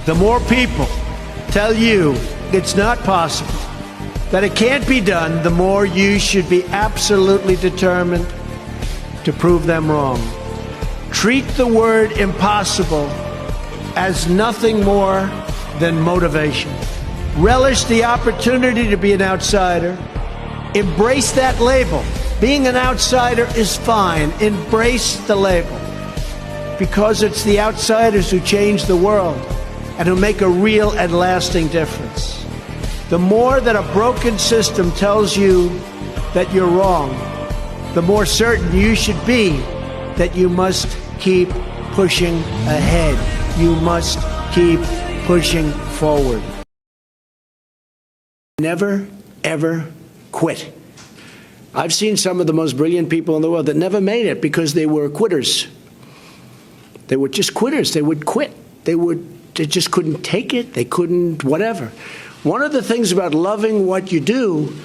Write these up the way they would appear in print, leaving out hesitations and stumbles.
The more people tell you it's not possible, that it can't be done, the more you should be absolutely determined to prove them wrong. Treat the word impossible as nothing more than motivation. Relish the opportunity to be an outsider. Embrace that label. Being an outsider is fine. Embrace the label. Because it's the outsiders who change the world and who make a real and lasting difference. The more that a broken system tells you that you're wrong, the more certain you should be that you must keep pushing ahead. You must keep pushing forward. Never, ever quit. I've seen some of the most brilliant people in the world that never made it because they were quitters. They were just quitters. They would quit. They just couldn't take it. They couldn't whatever. One of the things about loving what you do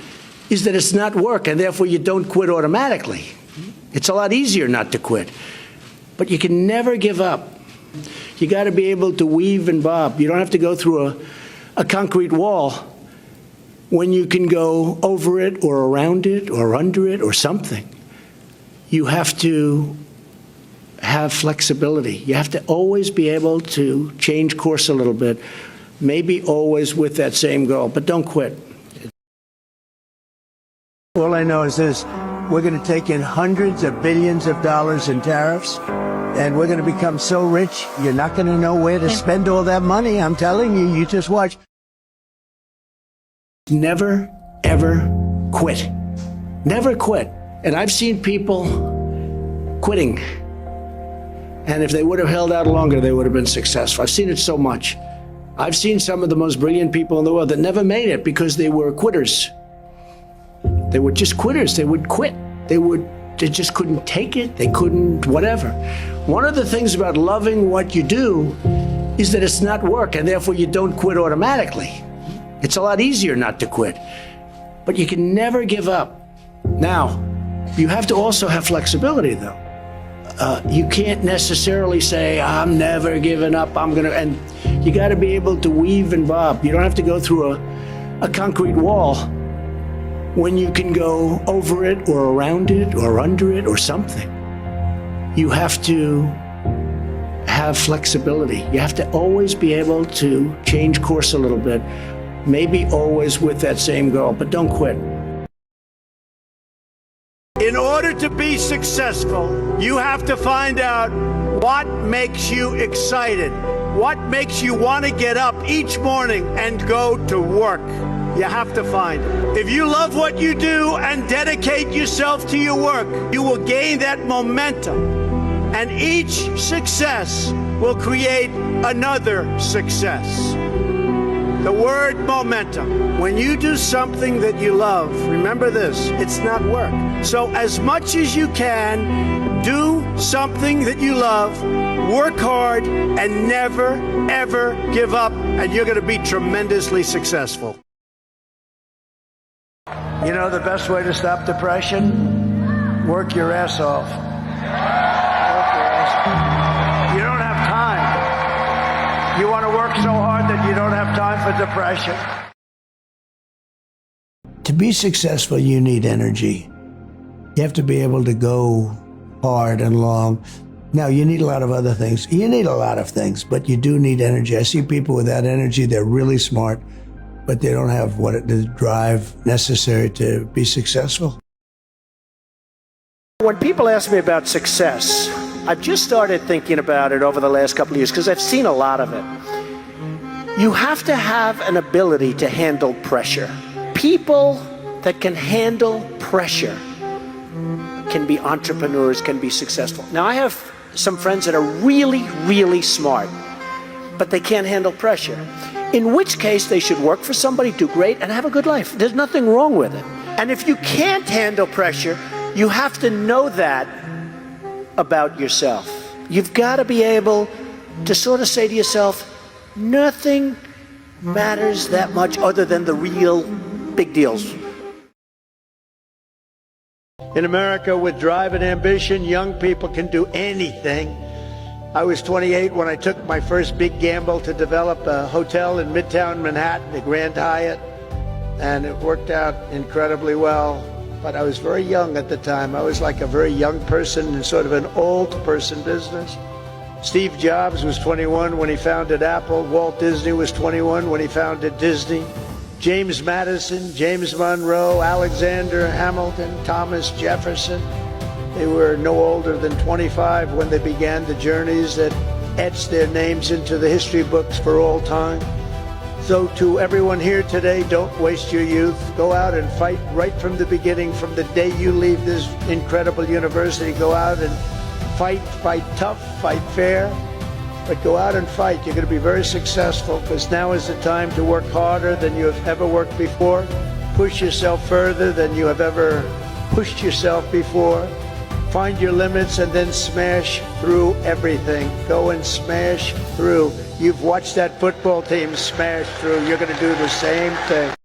is that it's not work, and therefore you don't quit automatically. It's a lot easier not to quit. But you can never give up. You got to be able to weave and bob. You don't have to go through a concrete wall when you can go over it or around it or under it or something. You have to have flexibility. You have to always be able to change course a little bit, maybe always with that same goal, but don't quit. All I know is this: we're going to take in hundreds of billions of dollars in tariffs, and we're going to become so rich, you're not going to know where to spend all that money. I'm telling you, you just watch. Never, ever quit. Never quit. And I've seen people quitting. And if they would have held out longer, they would have been successful. I've seen it so much. I've seen some of the most brilliant people in the world that never made it because they were quitters. They were just quitters. They would quit. They just couldn't take it. They couldn't whatever. One of the things about loving what you do is that it's not work, and therefore you don't quit automatically. It's a lot easier not to quit. But you can never give up. Now, you have to also have flexibility, though. You can't necessarily say, I'm never giving up, and you got to be able to weave and bob. You don't have to go through a concrete wall when you can go over it or around it or under it or something. You have to have flexibility. You have to always be able to change course a little bit, maybe always with that same goal, but don't quit. In order to be successful, you have to find out what makes you excited, what makes you want to get up each morning and go to work. You have to find it. If you love what you do and dedicate yourself to your work, you will gain that momentum. And each success will create another success. The word momentum. When you do something that you love, remember this, it's not work. So as much as you can, do something that you love, work hard, and never, ever give up, and you're going to be tremendously successful. You know the best way to stop depression? Work your ass off. Work your ass off. You don't have time. You want to work so hard that you don't have time for depression. To be successful, you need energy. You have to be able to go hard and long. Now, you need a lot of other things. You need a lot of things, but you do need energy. I see people without energy, they're really smart, but they don't have the drive necessary to be successful. When people ask me about success, I've just started thinking about it over the last couple of years because I've seen a lot of it. You have to have an ability to handle pressure. People that can handle pressure can be entrepreneurs, can be successful. Now, I have some friends that are really, really smart, but they can't handle pressure. In which case, they should work for somebody, do great, and have a good life. There's nothing wrong with it. And if you can't handle pressure, you have to know that about yourself. You've got to be able to sort of say to yourself, nothing matters that much other than the real big deals. In America, with drive and ambition, young people can do anything. I was 28 when I took my first big gamble to develop a hotel in Midtown Manhattan, the Grand Hyatt, and it worked out incredibly well. But I was very young at the time. I was like a very young person in sort of an old person business. Steve Jobs was 21 when he founded Apple. Walt Disney was 21 when he founded Disney. James Madison, James Monroe, Alexander Hamilton, Thomas Jefferson. They were no older than 25 when they began the journeys that etched their names into the history books for all time. So to everyone here today, don't waste your youth. Go out and fight right from the beginning, from the day you leave this incredible university. Go out and fight tough, fight fair, but go out and fight. You're going to be very successful, because now is the time to work harder than you have ever worked before. Push yourself further than you have ever pushed yourself before. Find your limits and then smash through everything. Go and smash through. You've watched that football team smash through. You're going to do the same thing.